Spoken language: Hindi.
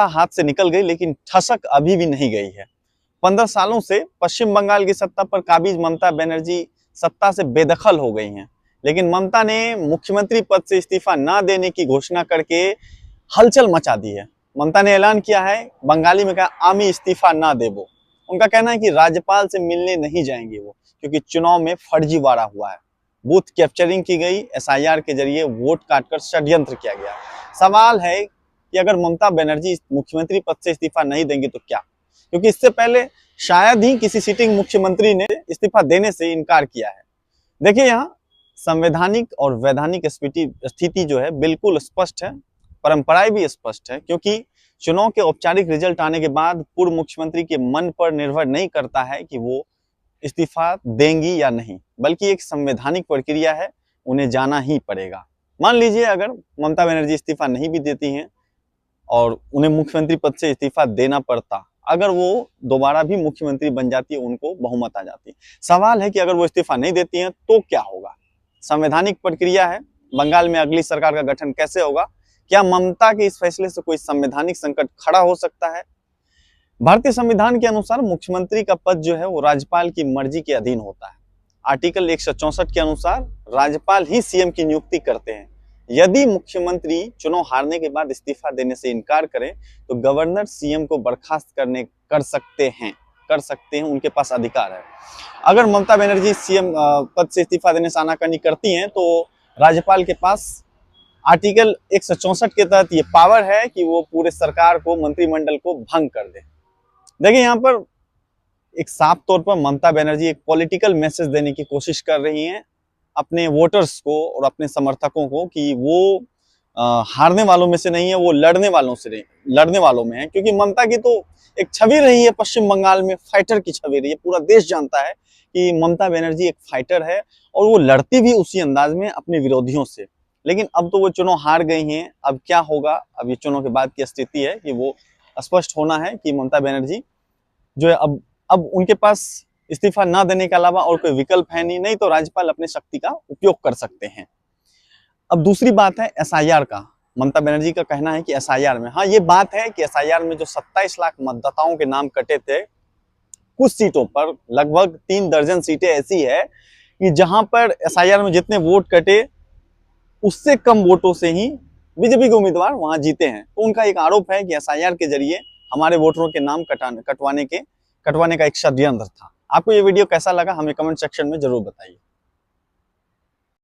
सत्ता हाथ से निकल गई, लेकिन ठसक अभी भी नहीं गई है। 15 सालों से पश्चिम बंगाल की सत्ता पर काबिज ममता बनर्जी सत्ता से बेदखल हो गई हैं, लेकिन ममता ने मुख्यमंत्री पद से इस्तीफा ना देने की घोषणा करके हलचल मचा दी है। ममता ने ऐलान किया है, बंगाली में कहा, आमी इस्तीफा ना देबो। उनका कहना है कि राज्यपाल से मिलने नहीं जाएंगे वो, क्योंकि चुनाव में फर्जीवाड़ा हुआ है, बूथ कैप्चरिंग की गई, एसआईआर के जरिए वोट काटकर षड्यंत्र किया गया। सवाल है कि अगर ममता बनर्जी मुख्यमंत्री पद से इस्तीफा नहीं देंगे तो क्या, क्योंकि इससे पहले शायद ही किसी सिटिंग मुख्यमंत्री ने इस्तीफा देने से इनकार किया है। देखिए, यहाँ संवैधानिक और वैधानिक स्थिति जो है बिल्कुल स्पष्ट है, परंपराएं भी स्पष्ट है, क्योंकि चुनाव के औपचारिक रिजल्ट आने के बाद पूर्व मुख्यमंत्री के मन पर निर्भर नहीं करता है कि वो इस्तीफा देंगी या नहीं, बल्कि एक संवैधानिक प्रक्रिया है, उन्हें जाना ही पड़ेगा। मान लीजिए अगर ममता बनर्जी इस्तीफा नहीं भी देती हैं और उन्हें मुख्यमंत्री पद से इस्तीफा देना पड़ता, अगर वो दोबारा भी मुख्यमंत्री बन जाती है, उनको बहुमत आ जाती, सवाल है कि अगर वो इस्तीफा नहीं देती हैं तो क्या होगा। संवैधानिक प्रक्रिया है, बंगाल में अगली सरकार का गठन कैसे होगा, क्या ममता के इस फैसले से कोई संवैधानिक संकट खड़ा हो सकता है। भारतीय संविधान के अनुसार मुख्यमंत्री का पद जो है वो राज्यपाल की मर्जी के अधीन होता है। आर्टिकल 164 के अनुसार राज्यपाल ही सीएम की नियुक्ति करते हैं। यदि मुख्यमंत्री चुनाव हारने के बाद इस्तीफा देने से इनकार करें तो गवर्नर सीएम को बर्खास्त कर सकते हैं, उनके पास अधिकार है। अगर ममता बनर्जी सीएम पद से इस्तीफा देने से आनाकानी करती हैं तो राज्यपाल के पास आर्टिकल 164 के तहत ये पावर है कि वो पूरे सरकार को, मंत्रिमंडल को भंग कर दे। देखिए, यहाँ पर एक साफ तौर पर ममता बनर्जी एक पॉलिटिकल मैसेज देने की कोशिश कर रही हैं अपने वोटर्स को और अपने समर्थकों को कि वो हारने वालों में से नहीं है, वो लड़ने वालों में है। क्योंकि ममता की तो एक छवि रही है पश्चिम बंगाल में, फाइटर की छवि रही है। पूरा देश जानता है कि ममता बनर्जी एक फाइटर है और वो लड़ती भी उसी अंदाज में अपने विरोधियों से। लेकिन अब तो वो चुनाव हार गई हैं, अब क्या होगा, अब ये चुनाव के बाद की स्थिति है कि वो स्पष्ट होना है कि ममता बनर्जी जो है अब उनके पास इस्तीफा ना देने के अलावा और कोई विकल्प है नहीं तो राज्यपाल अपने शक्ति का उपयोग कर सकते हैं। अब दूसरी बात है एसआईआर का। ममता बनर्जी का कहना है कि एसआईआर में, हाँ ये बात है कि एसआईआर में जो 27 लाख मतदाताओं के नाम कटे थे, कुछ सीटों पर लगभग 3 दर्जन सीटें ऐसी है कि जहां पर एसआईआर में जितने वोट कटे उससे कम वोटों से ही बीजेपी के उम्मीदवार वहां जीते हैं। तो उनका एक आरोप है कि एसआईआर के जरिए हमारे वोटरों के नाम कटवाने का एक षड्यंत्र था। आपको ये वीडियो कैसा लगा हमें कमेंट सेक्शन में जरूर बताइए।